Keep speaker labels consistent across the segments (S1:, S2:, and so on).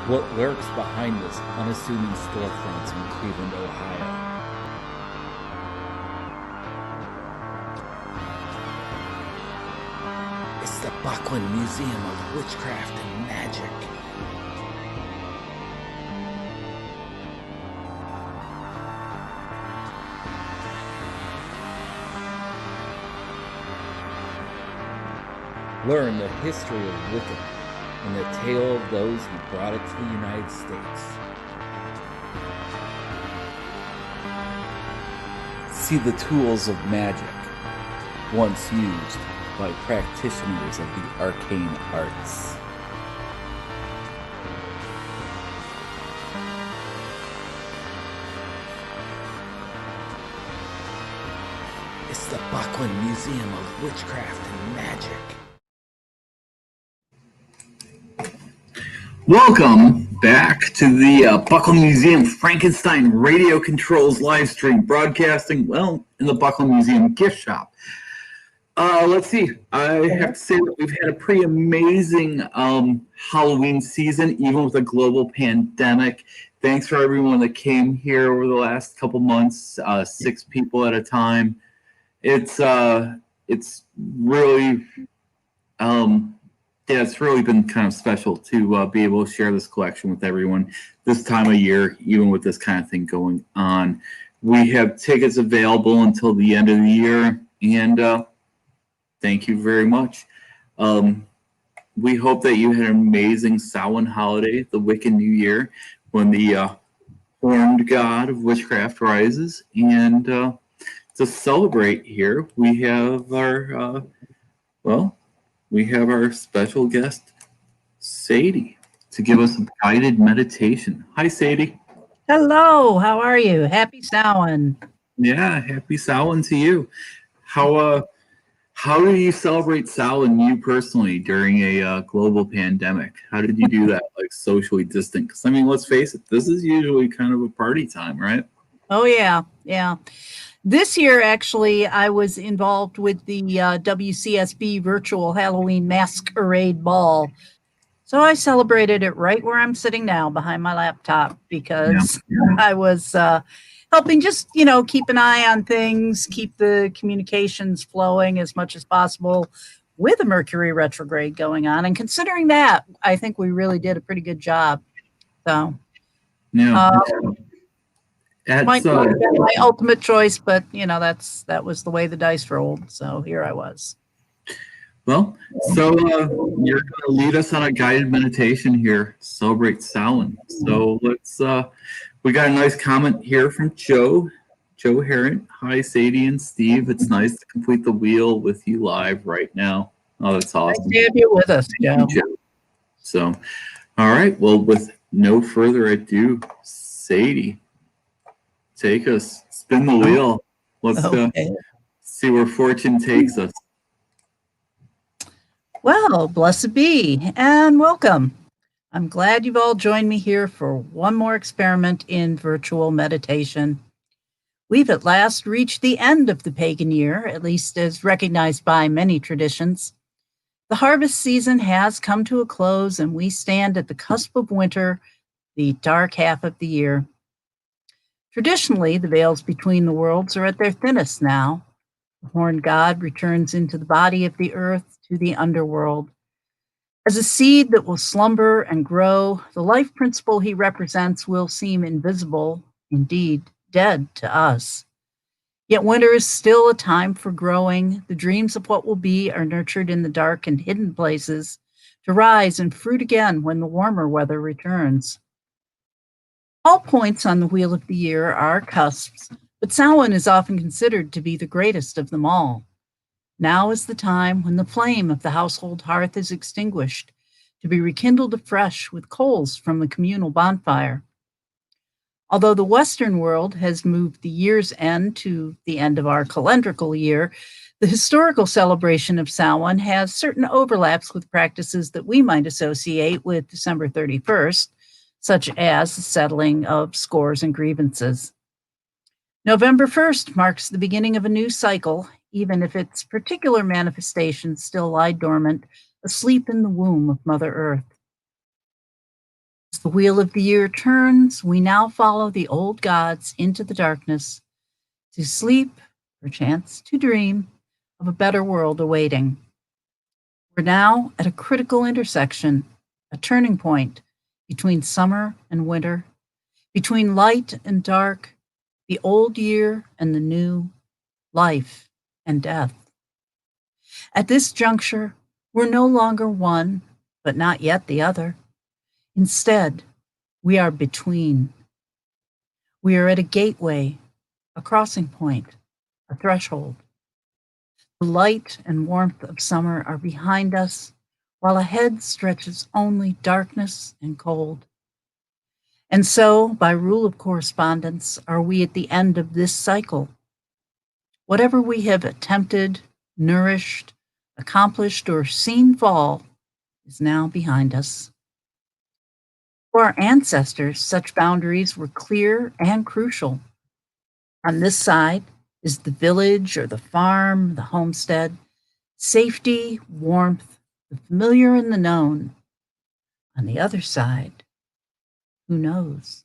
S1: What lurks behind this unassuming storefronts in Cleveland, Ohio? It's the Buckland Museum of Witchcraft and Magic. Learn the history of Wicca and the tale of those who brought it to the United States. See the tools of magic, once used by practitioners of the arcane arts. It's the Buckland Museum of Witchcraft and Magic.
S2: Welcome back to the Buckland Museum Frankenstein Radio Controls live stream broadcasting, in the Buckland Museum gift shop. Let's see. I have to say that we've had a pretty amazing Halloween season, even with a global pandemic. Thanks for everyone that came here over the last couple months, 6 people at a time. It's really... it's really been kind of special to be able to share this collection with everyone this time of year, even with this kind of thing going on. We have tickets available until the end of the year, and thank you very much. We hope that you had an amazing Samhain holiday, the Wiccan New Year, when the horned god of witchcraft rises. And to celebrate here, we have our, we have our special guest, Sade, to give us a guided meditation. Hi, Sade.
S3: Hello, how are you? Happy Samhain.
S2: Yeah, happy Samhain to you. How do you celebrate Samhain, you personally, during a global pandemic? How did you do that, like socially distant? Because, I mean, let's face it, this is usually kind of a party time, right?
S3: Oh, yeah. This year, actually, I was involved with the WCSB virtual Halloween masquerade ball. So I celebrated it right where I'm sitting now behind my laptop because I was helping just, keep an eye on things, keep the communications flowing as much as possible with a Mercury retrograde going on. And considering that, I think we really did a pretty good job. So, might not have been my ultimate choice, but that was the way the dice rolled. So here I was.
S2: Well, so you're going to lead us on a guided meditation here, celebrate Samhain. So let's. We got a nice comment here from Joe Herron. Hi, Sadie and Steve. It's nice to complete the wheel with you live right now. Oh, that's awesome.
S3: Nice to have you with us, Joe.
S2: So, all right. Well, with no further ado, Sadie, take us, spin the wheel. Let's see where fortune takes us.
S3: Well, blessed be, and welcome. I'm glad you've all joined me here for one more experiment in virtual meditation. We've at last reached the end of the pagan year, at least as recognized by many traditions. The harvest season has come to a close, and we stand at the cusp of winter, the dark half of the year. Traditionally, the veils between the worlds are at their thinnest now. The horned god returns into the body of the earth to the underworld. As a seed that will slumber and grow, the life principle he represents will seem invisible, indeed dead to us. Yet winter is still a time for growing. The dreams of what will be are nurtured in the dark and hidden places to rise and fruit again when the warmer weather returns. All points on the wheel of the year are cusps, but Samhain is often considered to be the greatest of them all. Now is the time when the flame of the household hearth is extinguished, to be rekindled afresh with coals from the communal bonfire. Although the Western world has moved the year's end to the end of our calendrical year, the historical celebration of Samhain has certain overlaps with practices that we might associate with December 31st, such as the settling of scores and grievances. November 1st marks the beginning of a new cycle, even if its particular manifestations still lie dormant, asleep in the womb of Mother Earth. As the wheel of the year turns, we now follow the old gods into the darkness to sleep, perchance to dream, of a better world awaiting. We're now at a critical intersection, a turning point between summer and winter, between light and dark, the old year and the new, life and death. At this juncture, we're no longer one, but not yet the other. Instead, we are between. We are at a gateway, a crossing point, a threshold. The light and warmth of summer are behind us, while ahead stretches only darkness and cold. And so, by rule of correspondence, are we at the end of this cycle. Whatever we have attempted, nourished, accomplished, or seen fall is now behind us. For our ancestors, such boundaries were clear and crucial. On this side is the village or the farm, the homestead, safety, warmth, the familiar and the known. On the other side, who knows?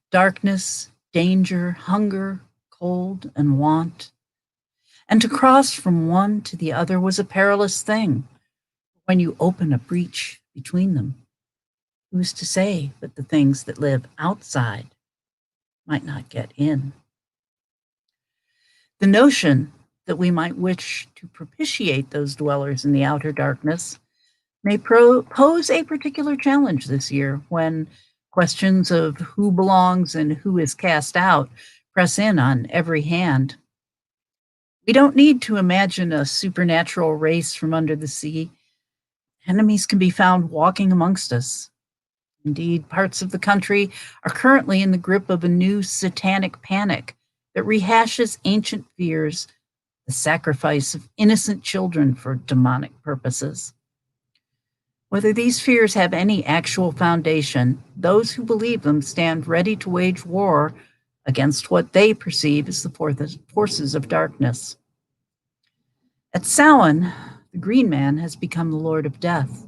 S3: Darkness, danger, hunger, cold, and want. And to cross from one to the other was a perilous thing when you open a breach between them. Who's to say that the things that live outside might not get in? The notion that we might wish to propitiate those dwellers in the outer darkness may pose a particular challenge this year when questions of who belongs and who is cast out press in on every hand. We don't need to imagine a supernatural race from under the sea. Enemies can be found walking amongst us. Indeed, parts of the country are currently in the grip of a new satanic panic that rehashes ancient fears, the sacrifice of innocent children for demonic purposes. Whether these fears have any actual foundation, those who believe them stand ready to wage war against what they perceive as the forces of darkness. At Samhain, the Green Man has become the Lord of Death.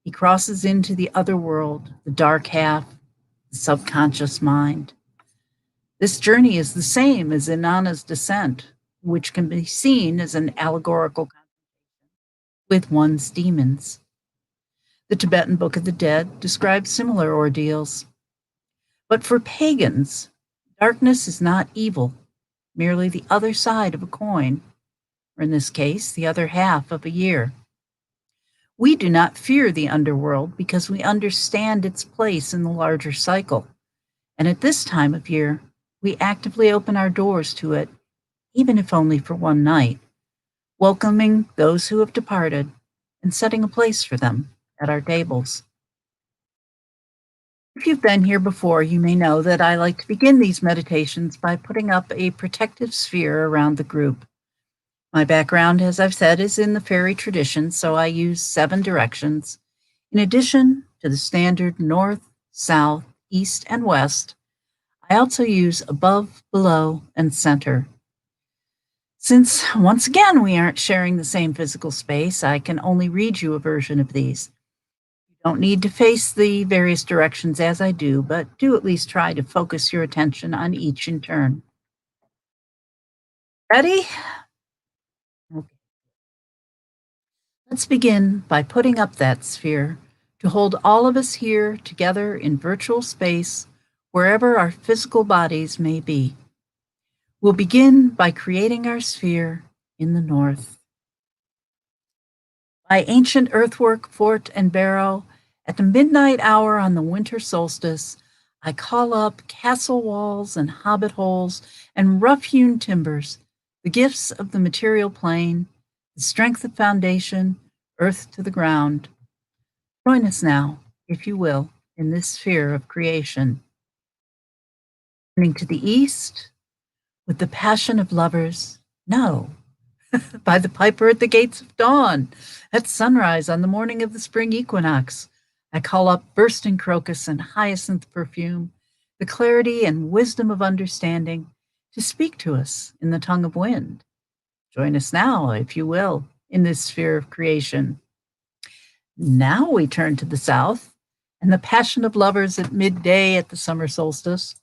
S3: He crosses into the other world, the dark half, the subconscious mind. This journey is the same as Inanna's descent, which can be seen as an allegorical with one's demons. The Tibetan Book of the Dead describes similar ordeals. But for pagans, darkness is not evil, merely the other side of a coin, or in this case, the other half of a year. We do not fear the underworld because we understand its place in the larger cycle. And at this time of year, we actively open our doors to it, even if only for one night, welcoming those who have departed and setting a place for them at our tables. If you've been here before, you may know that I like to begin these meditations by putting up a protective sphere around the group. My background, as I've said, is in the fairy tradition, so I use 7 directions. In addition to the standard north, south, east, and west, I also use above, below, and center. Since, once again, we aren't sharing the same physical space, I can only read you a version of these. You don't need to face the various directions as I do, but do at least try to focus your attention on each in turn. Ready? Okay. Let's begin by putting up that sphere to hold all of us here together in virtual space, wherever our physical bodies may be. We'll begin by creating our sphere in the north. By ancient earthwork, fort, and barrow, at the midnight hour on the winter solstice, I call up castle walls and hobbit holes and rough-hewn timbers, the gifts of the material plane, the strength of foundation, earth to the ground. Join us now, if you will, in this sphere of creation. Turning to the east, with the passion of lovers, no, by the piper at the gates of dawn, at sunrise on the morning of the spring equinox, I call up bursting crocus and hyacinth perfume, the clarity and wisdom of understanding, to speak to us in the tongue of wind. Join us now, if you will, in this sphere of creation. Now we turn to the south, and the passion of lovers at midday at the summer solstice.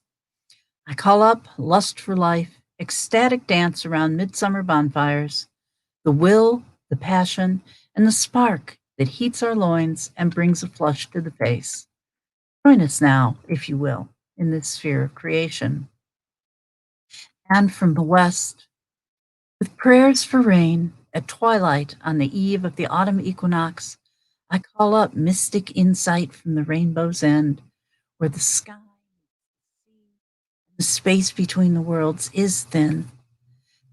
S3: I call up lust for life, ecstatic dance around midsummer bonfires, the will, the passion, and the spark that heats our loins and brings a flush to the face. Join us now, if you will, in this sphere of creation. And from the west, with prayers for rain at twilight on the eve of the autumn equinox, I call up mystic insight from the rainbow's end, where the sky, the space between the worlds is thin,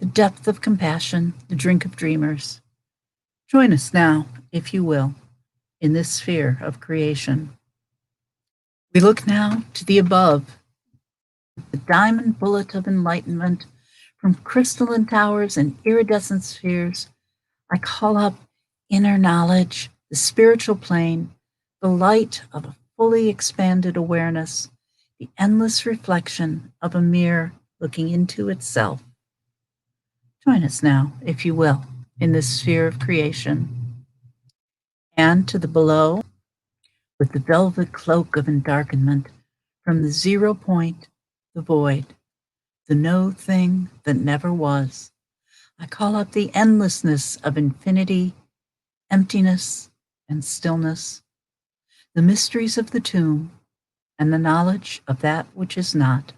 S3: the depth of compassion, the drink of dreamers. Join us now, if you will, in this sphere of creation. We look now to the above, the diamond bullet of enlightenment from crystalline towers and iridescent spheres. I call up inner knowledge, the spiritual plane, the light of a fully expanded awareness, the endless reflection of a mirror looking into itself. Join us now, if you will, in this sphere of creation. And to the below, with the velvet cloak of endarkenment, from the 0 point, the void, the no thing that never was, I call up the endlessness of infinity, emptiness, and stillness, the mysteries of the tomb, and the knowledge of that which is not,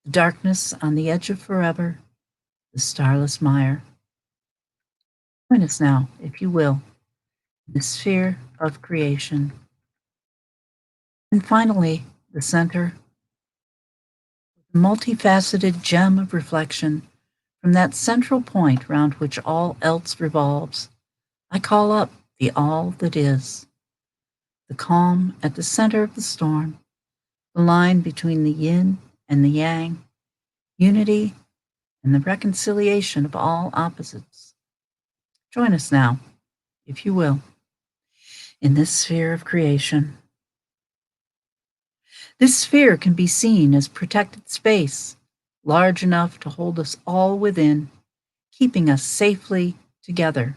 S3: the darkness on the edge of forever, the starless mire. Join us now, if you will, in the sphere of creation. And finally, the center, the multifaceted gem of reflection from that central point round which all else revolves. I call up the all that is, the calm at the center of the storm, the line between the yin and the yang, unity and the reconciliation of all opposites. Join us now, if you will, in this sphere of creation. This sphere can be seen as protected space, large enough to hold us all within, keeping us safely together.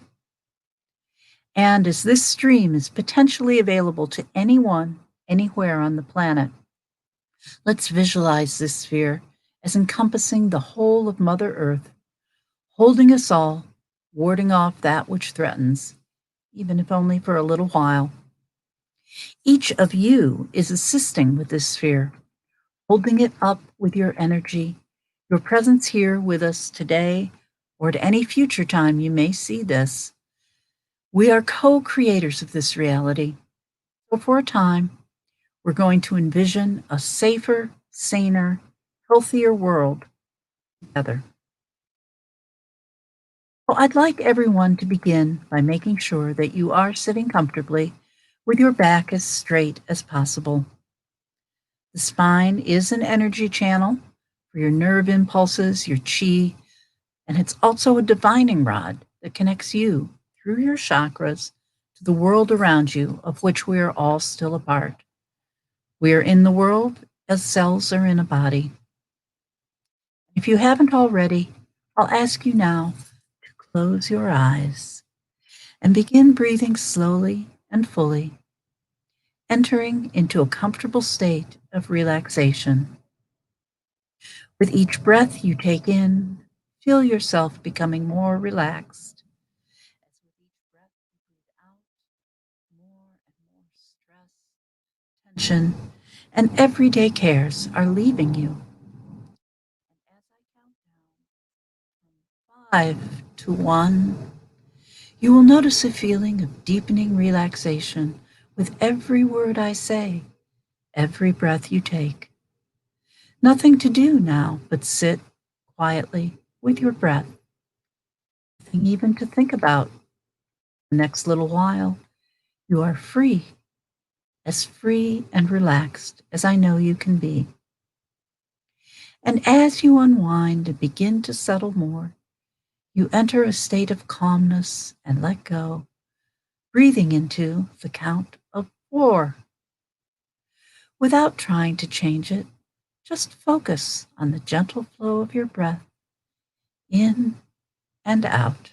S3: And as this stream is potentially available to anyone, anywhere on the planet, let's visualize this sphere as encompassing the whole of Mother Earth, holding us all, warding off that which threatens, even if only for a little while. Each of you is assisting with this sphere, holding it up with your energy, your presence here with us today, or at any future time you may see this. We are co-creators of this reality. So for a time, we're going to envision a safer, saner, healthier world together. So I'd like everyone to begin by making sure that you are sitting comfortably with your back as straight as possible. The spine is an energy channel for your nerve impulses, your chi, and it's also a divining rod that connects you through your chakras to the world around you, of which we are all still a part. We are in the world as cells are in a body. If you haven't already, I'll ask you now to close your eyes and begin breathing slowly and fully, entering into a comfortable state of relaxation. With each breath you take in, feel yourself becoming more relaxed. As with each breath you breathe out, more and more stress, tension, and everyday cares are leaving you. And as I count down from 5 to 1, you will notice a feeling of deepening relaxation with every word I say, every breath you take. Nothing to do now but sit quietly with your breath. Nothing even to think about. The next little while, you are free and relaxed as I know you can be. And as you unwind and begin to settle more, you enter a state of calmness and let go, breathing into the count of 4. Without trying to change it, just focus on the gentle flow of your breath in and out.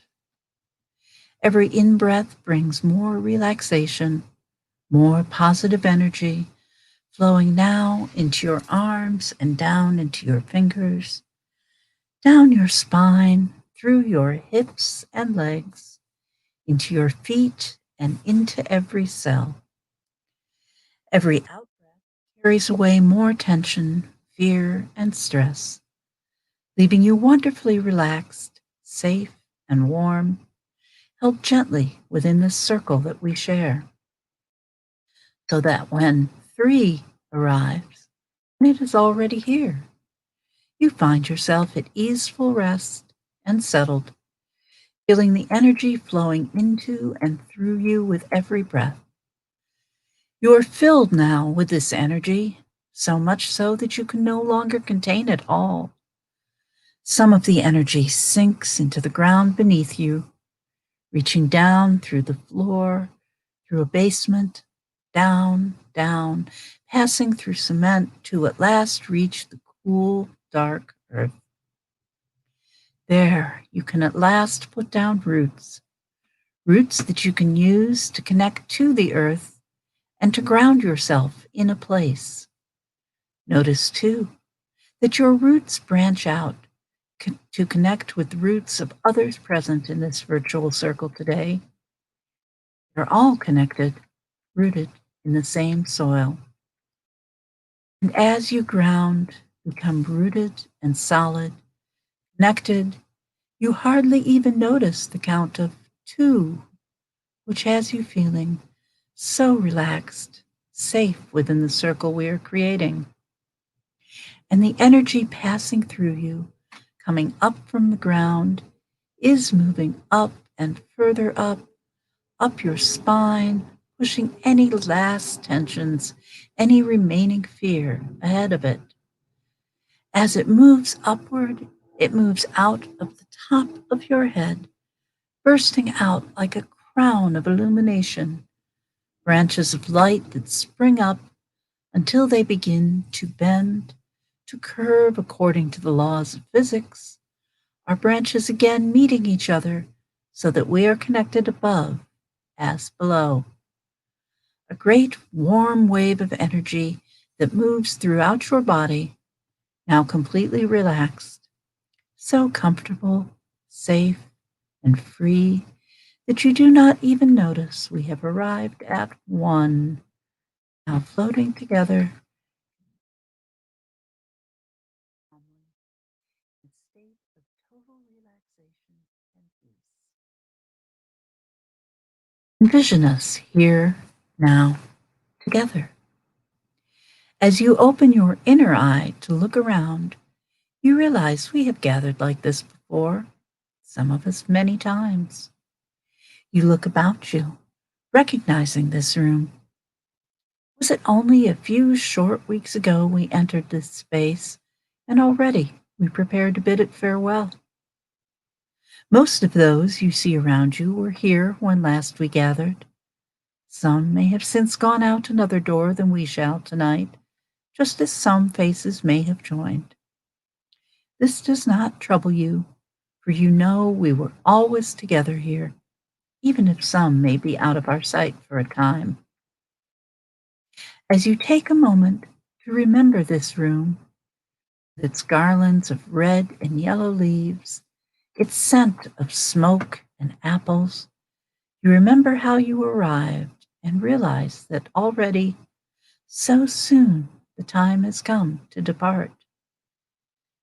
S3: Every in-breath brings more relaxation, More positive energy flowing now into your arms and down into your fingers, down your spine, through your hips and legs, into your feet and into every cell. Every out breath carries away more tension, fear, and stress, leaving you wonderfully relaxed, safe, and warm, held gently within this circle that we share. So that when 3 arrives, it is already here. You find yourself at easeful rest and settled, feeling the energy flowing into and through you with every breath. You are filled now with this energy, so much so that you can no longer contain it all. Some of the energy sinks into the ground beneath you, reaching down through the floor, through a basement, down, down, passing through cement to at last reach the cool, dark earth. There, you can at last put down roots, roots that you can use to connect to the earth and to ground yourself in a place. Notice, too, that your roots branch out to connect with the roots of others present in this virtual circle today. They're all connected, rooted in the same soil. And as you ground, become rooted and solid, connected, you hardly even notice the count of 2, which has you feeling so relaxed, safe within the circle we are creating. And the energy passing through you, coming up from the ground, is moving up and further up your spine, pushing any last tensions, any remaining fear ahead of it. As it moves upward, it moves out of the top of your head, bursting out like a crown of illumination, branches of light that spring up until they begin to bend, to curve according to the laws of physics, our branches again meeting each other so that we are connected above as below. A great warm wave of energy that moves throughout your body, now completely relaxed, so comfortable, safe, and free that you do not even notice we have arrived at 1, now floating together in a state of total relaxation and peace. Envision us here, now, together. As you open your inner eye to look around, you realize we have gathered like this before, some of us many times. You look about you, recognizing this room. Was it only a few short weeks ago we entered this space, and already we prepared to bid it farewell? Most of those you see around you were here when last we gathered. Some may have since gone out another door than we shall tonight, just as some faces may have joined. This does not trouble you, for you know we were always together here, even if some may be out of our sight for a time. As you take a moment to remember this room, with its garlands of red and yellow leaves, its scent of smoke and apples, you remember how you arrived and realize that already, so soon, the time has come to depart.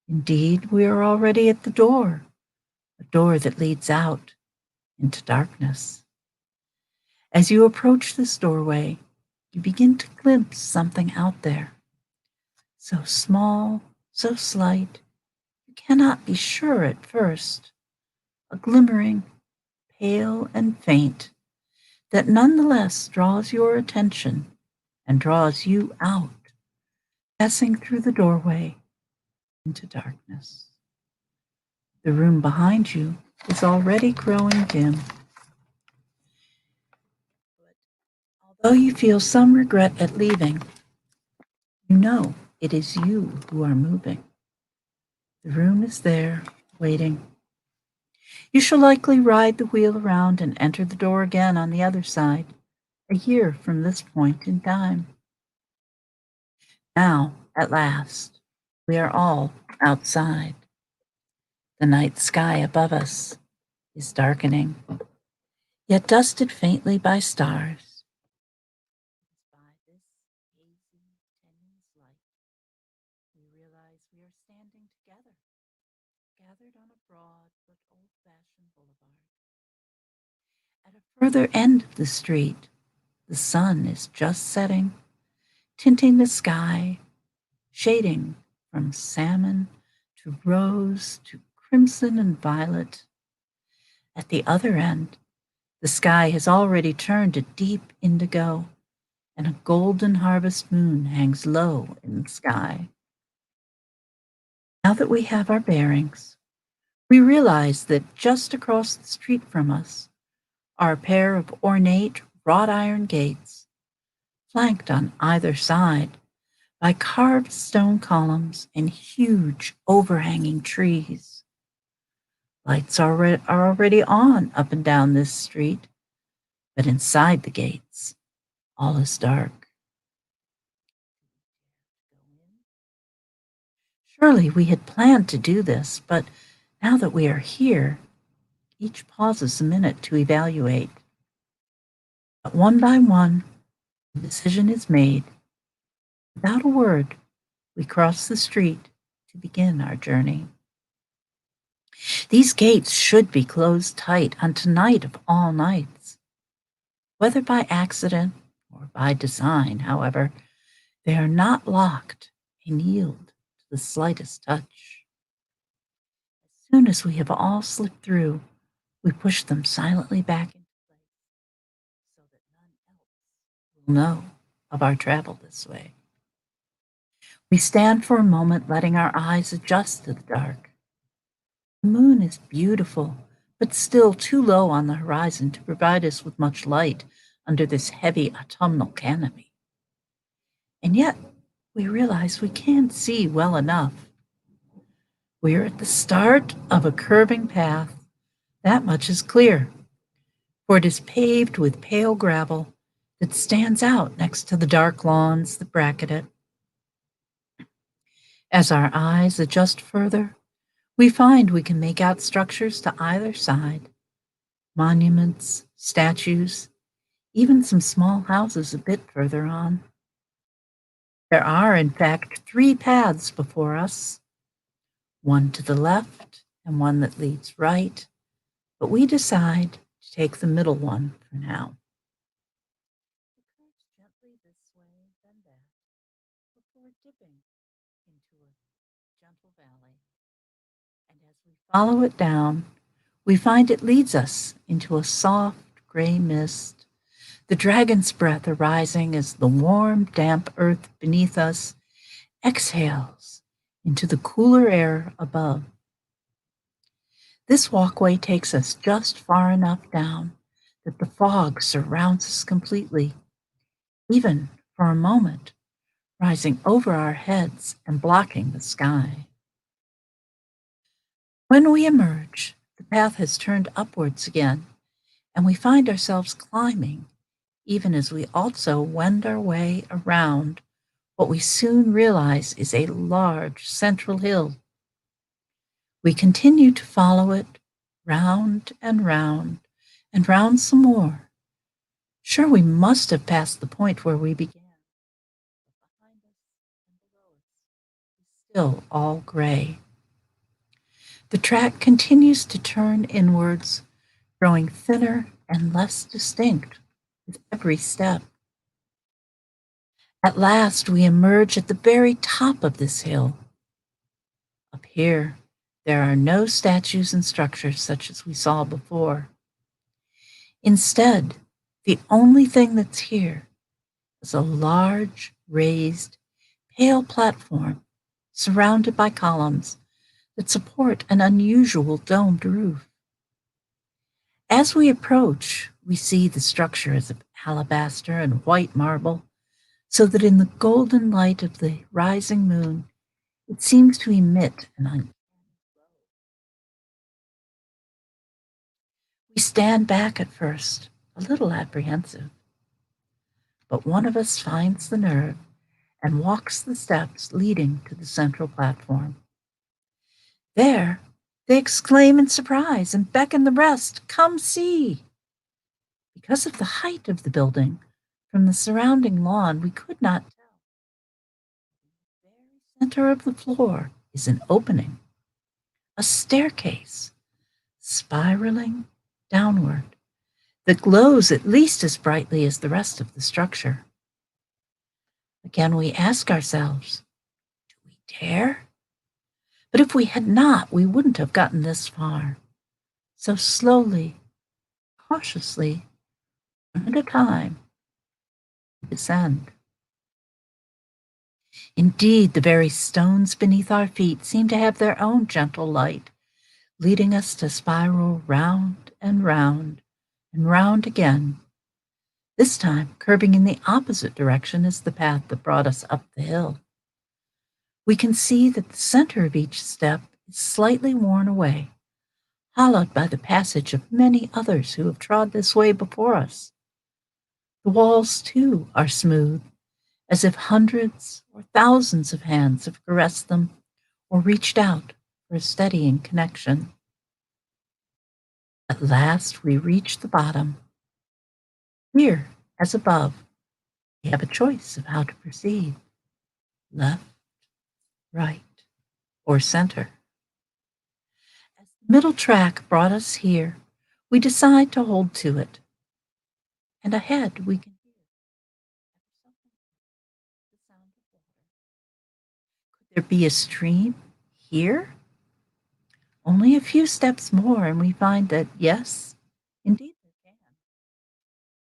S3: Indeed, we are already at the door, a door that leads out into darkness. As you approach this doorway, you begin to glimpse something out there, so small, so slight, you cannot be sure at first, a glimmering, pale and faint, that nonetheless draws your attention and draws you out, passing through the doorway into darkness. The room behind you is already growing dim. Although you feel some regret at leaving, you know it is you who are moving. The room is there, waiting. You shall likely ride the wheel around and enter the door again on the other side, a year from this point in time. Now, at last, we are all outside. The night sky above us is darkening, yet dusted faintly by stars. By this hazy, tenuous light, we realize we are standing together, gathered on a broad but old-fashioned boulevard. At a further end of the street, the sun is just setting, tinting the sky, shading from salmon to rose to crimson and violet. At the other end, the sky has already turned a deep indigo, and a golden harvest moon hangs low in the sky. Now that we have our bearings, we realize that just across the street from us are a pair of ornate wrought iron gates, flanked on either side by carved stone columns and huge overhanging trees. Lights are already on up and down this street, but inside the gates, all is dark. Surely we had planned to do this, but now that we are here, each pauses a minute to evaluate. But one by one, the decision is made. Without a word, we cross the street to begin our journey. These gates should be closed tight on tonight of all nights. Whether by accident or by design, however, they are not locked and yield to the slightest touch. As soon as we have all slipped through, we push them silently back into place so that none else will know of our travel this way. We stand for a moment, letting our eyes adjust to the dark. The moon is beautiful, but still too low on the horizon to provide us with much light under this heavy autumnal canopy. And yet, we realize we can't see well enough. We are at the start of a curving path. That much is clear, for it is paved with pale gravel that stands out next to the dark lawns that bracket it. As our eyes adjust further, we find we can make out structures to either side, monuments, statues, even some small houses a bit further on. There are, in fact, 3 paths before us, one to the left and one that leads right, but we decide to take the middle one for now. We curve gently this way, then that, before dipping into a gentle valley. And as we follow it down, we find it leads us into a soft gray mist, the dragon's breath arising as the warm, damp earth beneath us exhales into the cooler air above. This walkway takes us just far enough down that the fog surrounds us completely, even for a moment, rising over our heads and blocking the sky. When we emerge, the path has turned upwards again, and we find ourselves climbing, even as we also wend our way around what we soon realize is a large central hill. We continue to follow it round and round and round some more. Sure, we must have passed the point where we began. But behind us and below us is still all gray. The track continues to turn inwards, growing thinner and less distinct with every step. At last, we emerge at the very top of this hill. Up here, there are no statues and structures such as we saw before. Instead, the only thing that's here is a large, raised, pale platform surrounded by columns that support an unusual domed roof. As we approach, we see the structure is of alabaster and white marble, so that in the golden light of the rising moon, it seems to emit an uncanny glow. We stand back at first, a little apprehensive. but one of us finds the nerve and walks the steps leading to the central platform. There, they exclaim in surprise and beckon the rest, "Come see!" Because of the height of the building, from the surrounding lawn, we could not tell. The very center of the floor is an opening, a staircase, spiraling downward, that glows at least as brightly as the rest of the structure. Again, we ask ourselves, do we dare? But if we had not, we wouldn't have gotten this far. So slowly, cautiously, one at a time, we descend. Indeed, the very stones beneath our feet seem to have their own gentle light, leading us to spiral round and round and round again, this time curving in the opposite direction as the path that brought us up the hill. We can see that the center of each step is slightly worn away, hollowed by the passage of many others who have trod this way before us. The walls, too, are smooth, as if hundreds or thousands of hands have caressed them or reached out for a steadying connection. At last we reach the bottom. Here, as above, we have a choice of how to proceed: left, right, or center. As the middle track brought us here, we decide to hold to it. And ahead we can hear the sound of water. Could there be a stream here? Only a few steps more, and we find that, yes, indeed there can.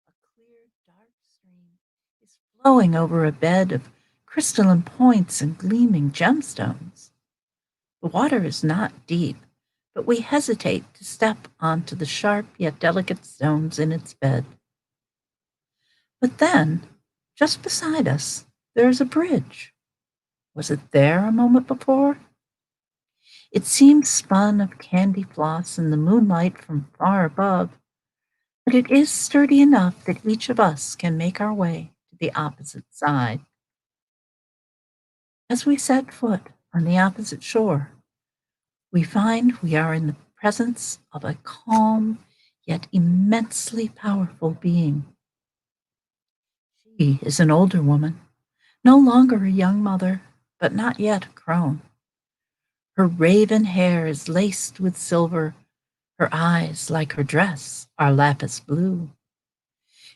S3: A clear, dark stream is flowing over a bed of crystalline points and gleaming gemstones. The water is not deep, but we hesitate to step onto the sharp yet delicate stones in its bed. But then, just beside us, there is a bridge. Was it there a moment before? It seems spun of candy floss in the moonlight from far above, but it is sturdy enough that each of us can make our way to the opposite side. As we set foot on the opposite shore, we find we are in the presence of a calm yet immensely powerful being. She is an older woman, no longer a young mother, but not yet a crone. Her raven hair is laced with silver. Her eyes, like her dress, are lapis blue.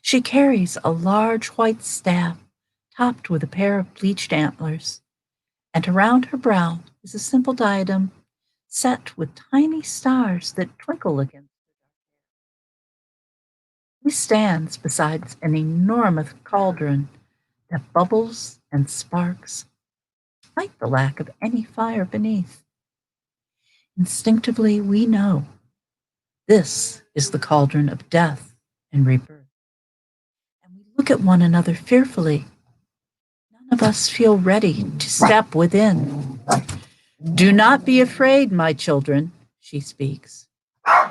S3: She carries a large white staff topped with a pair of bleached antlers, and around her brow is a simple diadem set with tiny stars that twinkle against her. She stands beside an enormous cauldron that bubbles and sparks, despite the lack of any fire beneath. Instinctively, we know this is the cauldron of death and rebirth. And we look at one another fearfully. None of us feel ready to step within. "Do not be afraid, my children," she speaks.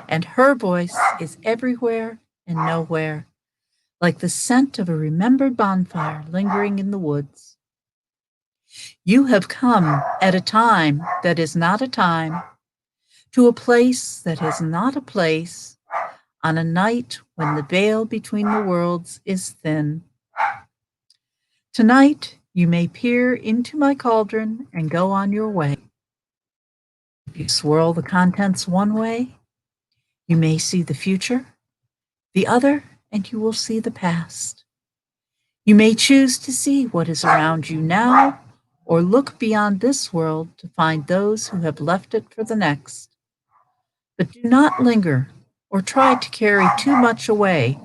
S3: And her voice is everywhere and nowhere, like the scent of a remembered bonfire lingering in the woods. You have come at a time that is not a time, to a place that is not a place, on a night when the veil between the worlds is thin. Tonight you may peer into my cauldron and go on your way. If you swirl the contents one way, you may see the future, the other, and you will see the past. You may choose to see what is around you now, or look beyond this world to find those who have left it for the next. But do not linger or try to carry too much away,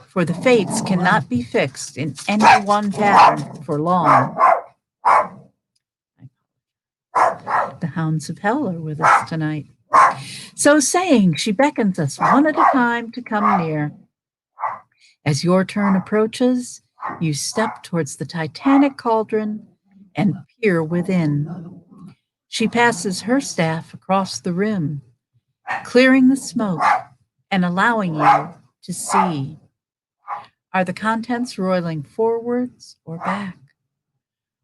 S3: for the fates cannot be fixed in any one pattern for long. The hounds of hell are with us tonight. So saying, she beckons us one at a time to come near. As your turn approaches, you step towards the titanic cauldron and peer within. She passes her staff across the rim, clearing the smoke and allowing you to see. Are the contents roiling forwards or back?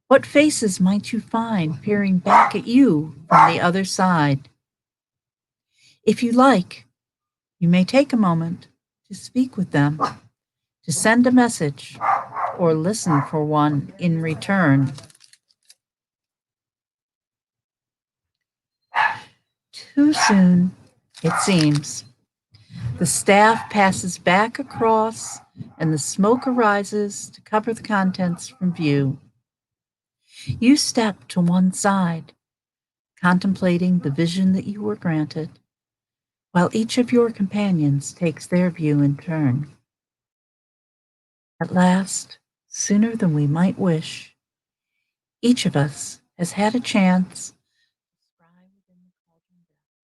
S3: What faces might you find peering back at you from the other side? If you like, you may take a moment to speak with them, to send a message, or listen for one in return. Too soon, it seems. The staff passes back across, and the smoke arises to cover the contents from view. You step to one side, contemplating the vision that you were granted, while each of your companions takes their view in turn. At last, sooner than we might wish, each of us has had a chance to scry within the cauldron depths.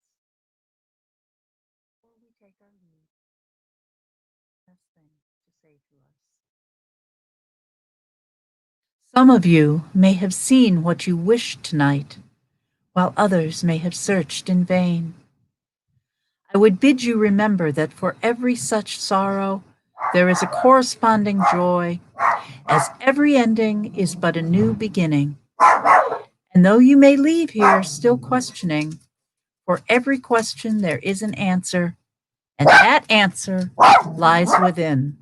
S3: Before we take our leave, best thing to say to us. Some of you may have seen what you wished tonight, while others may have searched in vain. I would bid you remember that for every such sorrow, there is a corresponding joy, as every ending is but a new beginning. And though you may leave here still questioning, for every question there is an answer, and that answer lies within.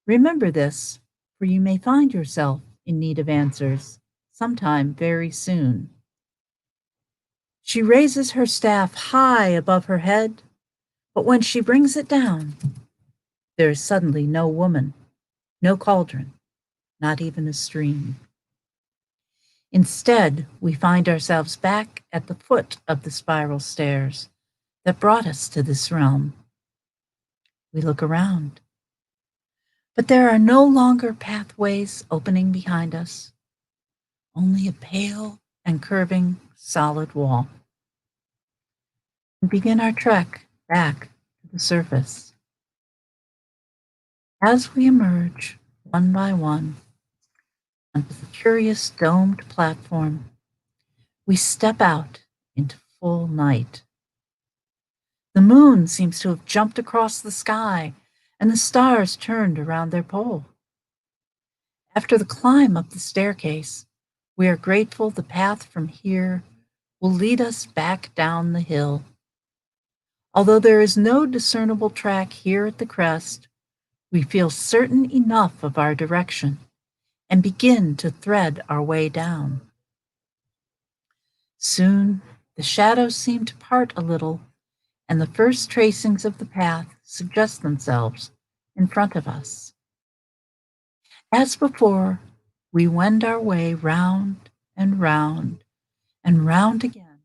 S3: Remember this, for you may find yourself in need of answers sometime very soon. She raises her staff high above her head, but when she brings it down, there is suddenly no woman, no cauldron, not even a stream. Instead, we find ourselves back at the foot of the spiral stairs that brought us to this realm. We look around, but there are no longer pathways opening behind us, only a pale and curving solid wall. We begin our trek back to the surface. As we emerge, one by one, onto the curious domed platform, we step out into full night. The moon seems to have jumped across the sky, and the stars turned around their pole. After the climb up the staircase, we are grateful the path from here will lead us back down the hill. Although there is no discernible track here at the crest, we feel certain enough of our direction and begin to thread our way down. Soon, the shadows seem to part a little, and the first tracings of the path suggest themselves in front of us. As before, we wend our way round and round and round again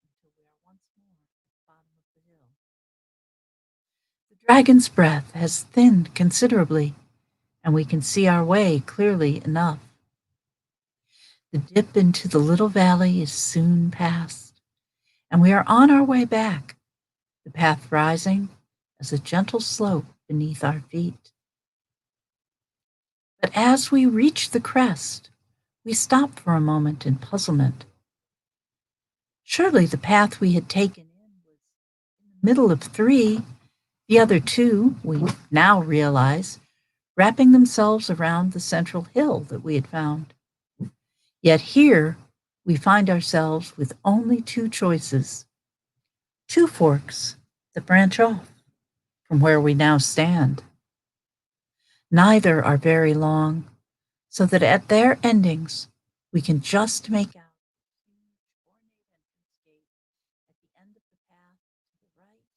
S3: until we are once more at the bottom of the hill. The dragon's breath has thinned considerably, and we can see our way clearly enough. The dip into the little valley is soon past, and we are on our way back, the path rising as a gentle slope beneath our feet. But as we reach the crest, we stop for a moment in puzzlement. Surely the path we had taken in was in the middle of three, the other two, we now realize, wrapping themselves around the central hill that we had found. Yet here we find ourselves with only two choices, two forks that branch off from where we now stand. Neither are very long, so that at their endings we can just make out a huge ornate entrance gate at the end of the path to the right,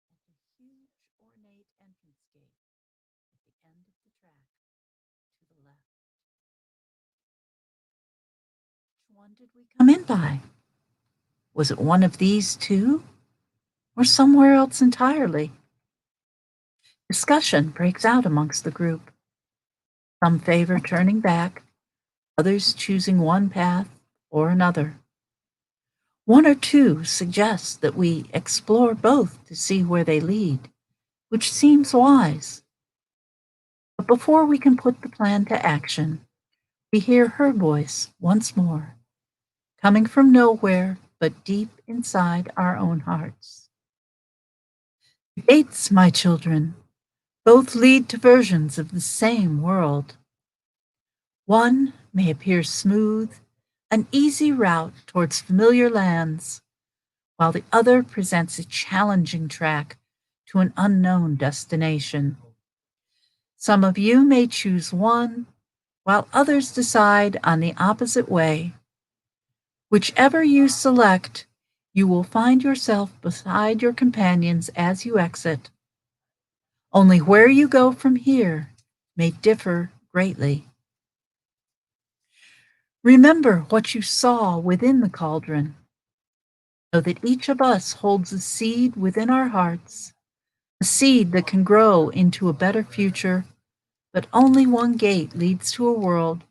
S3: and a huge ornate entrance gate at the end of the track to the left. Which one did we come in by? Was it one of these two, or somewhere else entirely? Discussion breaks out amongst the group. Some favor turning back, others choosing one path or another. One or two suggest that we explore both to see where they lead, which seems wise. But before we can put the plan to action, we hear her voice once more, coming from nowhere but deep inside our own hearts. The gates, my children, Both lead to versions of the same world. One may appear smooth, an easy route towards familiar lands, while the other presents a challenging track to an unknown destination. Some of you may choose one, while others decide on the opposite way. Whichever you select, you will find yourself beside your companions as you exit. Only where you go from here may differ greatly. Remember what you saw within the cauldron. Know that each of us holds a seed within our hearts, a seed that can grow into a better future, but only one gate leads to a world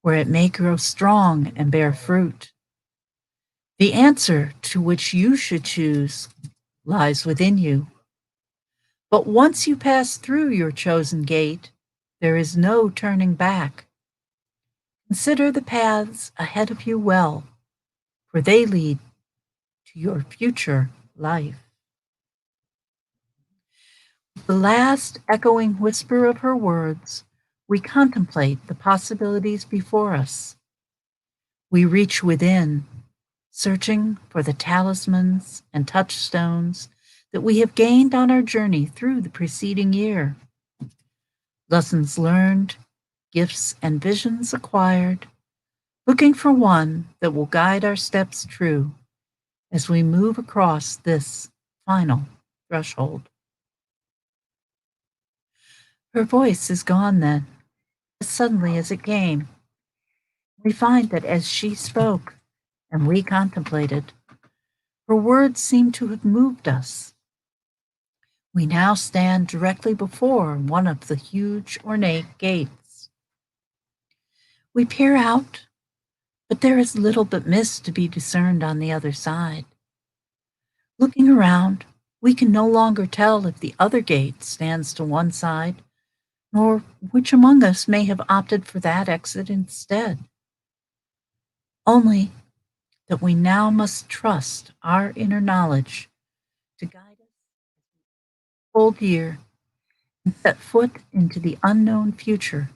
S3: where it may grow strong and bear fruit. The answer to which you should choose lies within you. But once you pass through your chosen gate, there is no turning back. Consider the paths ahead of you well, for they lead to your future life. With the last echoing whisper of her words, we contemplate the possibilities before us. We reach within, searching for the talismans and touchstones that we have gained on our journey through the preceding year. Lessons learned, gifts and visions acquired, looking for one that will guide our steps true as we move across this final threshold. Her voice is gone then, as suddenly as it came. We find that as she spoke and we contemplated, her words seemed to have moved us. We now stand directly before one of the huge ornate gates. We peer out, but there is little but mist to be discerned on the other side. Looking around, we can no longer tell if the other gate stands to one side, nor which among us may have opted for that exit instead. Only that we now must trust our inner knowledge to guide us whole year and set foot into the unknown future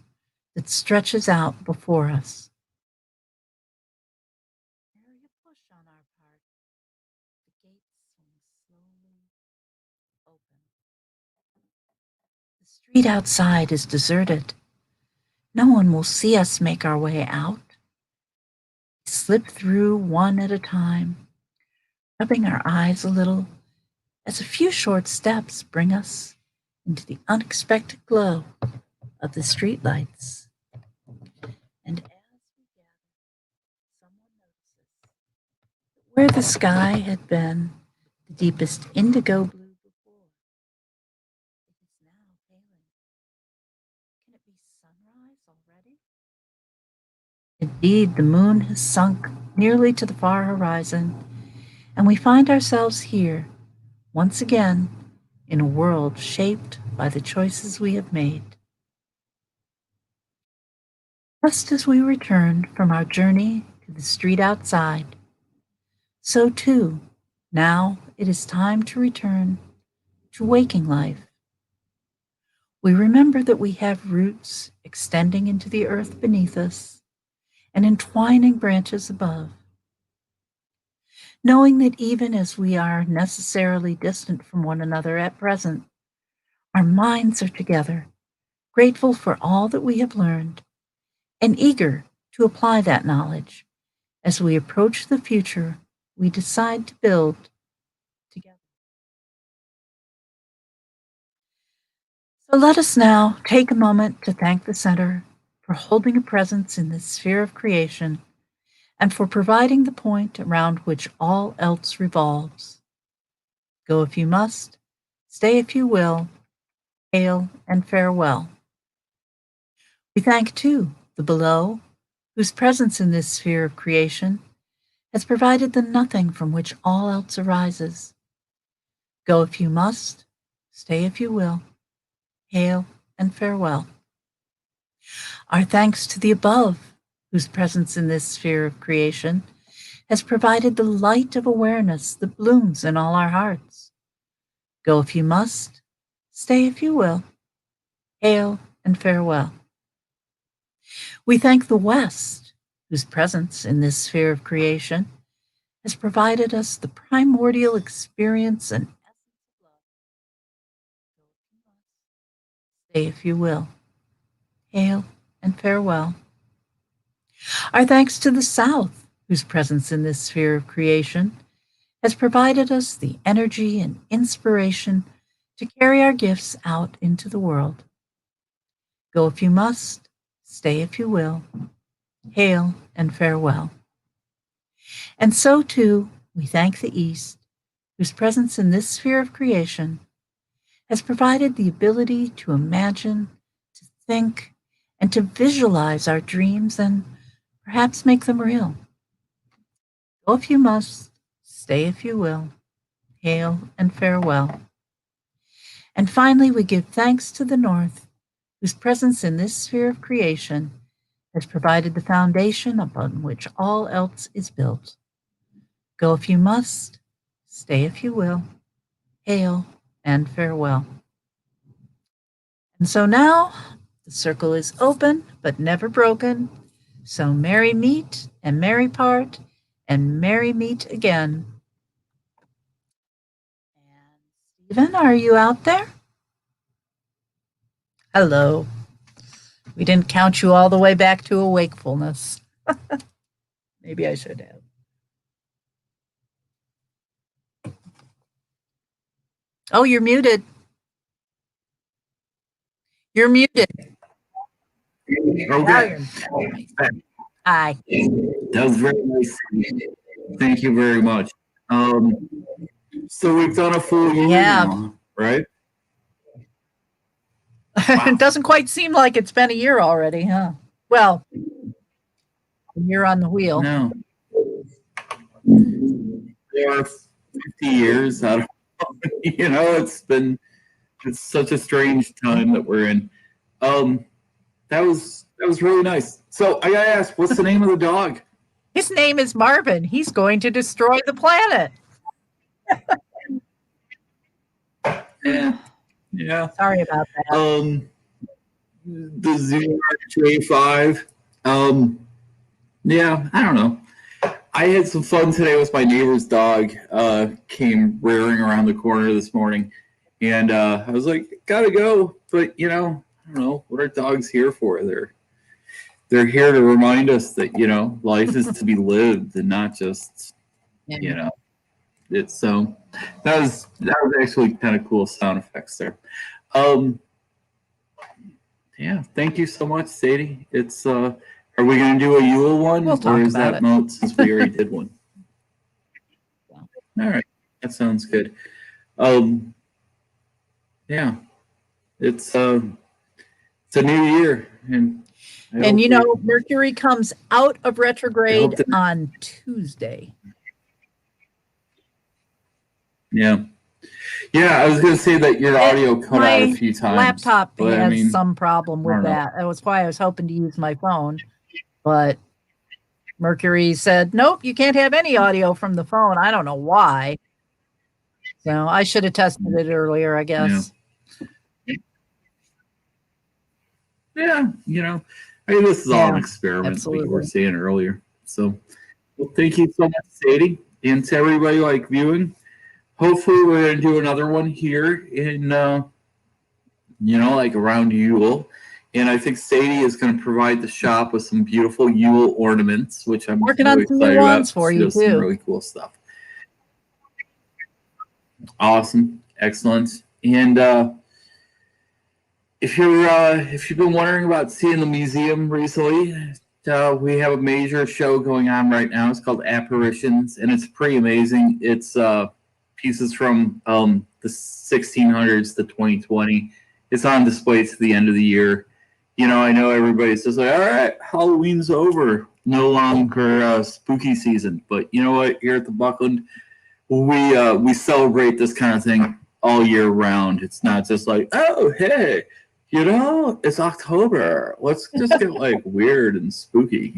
S3: that stretches out before us. Nary a push on our part, the gate swings slowly open. The street outside is deserted. No one will see us make our way out. We slip through one at a time, rubbing our eyes a little as a few short steps bring us into the unexpected glow of the streetlights. And as we gather, someone notices that where the sky had been the deepest indigo blue before, it is now paling. Can it be sunrise already? Indeed, the moon has sunk nearly to the far horizon, and we find ourselves here, once again, in a world shaped by the choices we have made. Just as we returned from our journey to the street outside, so too, now it is time to return to waking life. We remember that we have roots extending into the earth beneath us and entwining branches above. Knowing that even as we are necessarily distant from one another at present, our minds are together, grateful for all that we have learned, and eager to apply that knowledge as we approach the future we decide to build together. So let us now take a moment to thank the Center for holding a presence in this sphere of creation and for providing the point around which all else revolves. Go if you must, stay if you will, hail and farewell. We thank, too, the below, whose presence in this sphere of creation has provided the nothing from which all else arises. Go if you must, stay if you will, hail and farewell. Our thanks to the above, whose presence in this sphere of creation has provided the light of awareness that blooms in all our hearts. Go if you must, stay if you will, hail, and farewell. We thank the West, whose presence in this sphere of creation has provided us the primordial experience and essence of love. Stay if you will. Hail and farewell. Our thanks to the South, whose presence in this sphere of creation has provided us the energy and inspiration to carry our gifts out into the world. Go if you must, stay if you will. Hail and farewell. And so, too, we thank the East, whose presence in this sphere of creation has provided the ability to imagine, to think, and to visualize our dreams and perhaps make them real. Go if you must, stay if you will. Hail and farewell. And finally, we give thanks to the North, whose presence in this sphere of creation has provided the foundation upon which all else is built. Go if you must, stay if you will. Hail and farewell. And so now the circle is open but never broken. So merry meet and merry part and merry meet again. And Stephen, are you out there? Hello. We didn't count you all the way back to a wakefulness. Maybe I should have. Oh, you're muted. You're muted.
S2: Okay.
S3: Hi.
S2: That was very nice. Thank you very much. So we've done a full year now, right?
S3: Wow. It doesn't quite seem like it's been a year already, huh? Well, you're on the wheel.
S2: No. There are 50 years. I don't know, it's such a strange time that we're in. That was really nice. So I gotta ask, what's the name of the dog?
S3: His name is Marvin. He's going to destroy the planet.
S2: Yeah.
S3: Sorry about that.
S2: The Zoo J5. Yeah, I don't know. I had some fun today with my neighbor's dog. Came rearing around the corner this morning, and I was like, gotta go. But I don't know, what are dogs here for? They're here to remind us that life is to be lived and not just it's so that was actually kind of cool sound effects there. Yeah, thank you so much, Sadie. It's are we gonna do a Yule one,
S3: we'll talk
S2: or is
S3: about
S2: that
S3: it.
S2: moat since we already did one? All right, that sounds good. Yeah, it's a new year, and
S3: Mercury comes out of retrograde on Tuesday.
S2: Yeah, I was going to say that your audio cut out a few times.
S3: My laptop has some problem with that. That was why I was hoping to use my phone, but Mercury said, nope, you can't have any audio from the phone. I don't know why. So I should have tested it earlier, I guess.
S2: Yeah, this is all an experiment, like you were saying earlier. So, well, thank you so much, Sadie, and to everybody viewing. Hopefully, we're going to do another one here in, around Yule. And I think Sadie is going to provide the shop with some beautiful Yule ornaments, which I'm
S3: working on some new ones for you, too.
S2: Some really cool stuff. Awesome. Excellent. And if you've been wondering about seeing the museum recently, we have a major show going on right now. It's called Apparitions, and it's pretty amazing. It's pieces from the 1600s to 2020. It's on display to the end of the year. I know everybody's just like, all right, Halloween's over. No longer spooky season. But you know what? Here at the Buckland, we celebrate this kind of thing all year round. It's not just like, oh, hey, it's October. Let's just get weird and spooky.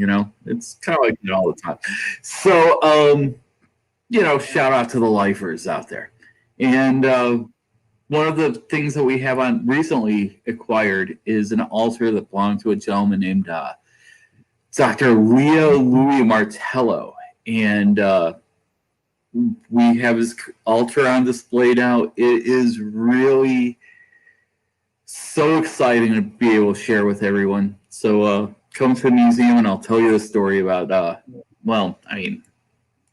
S2: It's kind of like that all the time. So, shout out to the lifers out there. And one of the things that we have on recently acquired is an altar that belonged to a gentleman named Dr. Leo Louis Martello. And we have his altar on display now. It is really so exciting to be able to share with everyone. So come to the museum and I'll tell you the story about, well, I mean,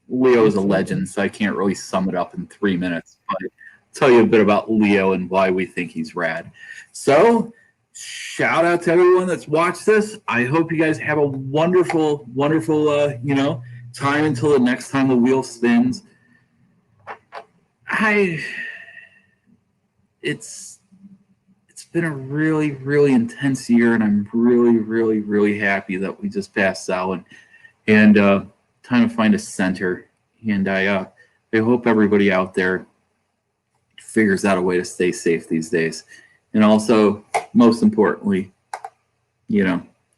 S2: Leo is a legend, so I can't really sum it up in 3 minutes. But I'll tell you a bit about Leo and why we think he's rad. So shout out to everyone that's watched this. I hope you guys have a wonderful, wonderful, time until the next time the wheel spins. It's been a really, really intense year, and I'm really, really, really happy that we just passed out and time to find a center. And I hope everybody out there figures out a way to stay safe these days. And also, most importantly,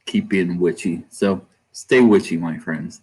S2: keep being witchy. So stay witchy, my friends.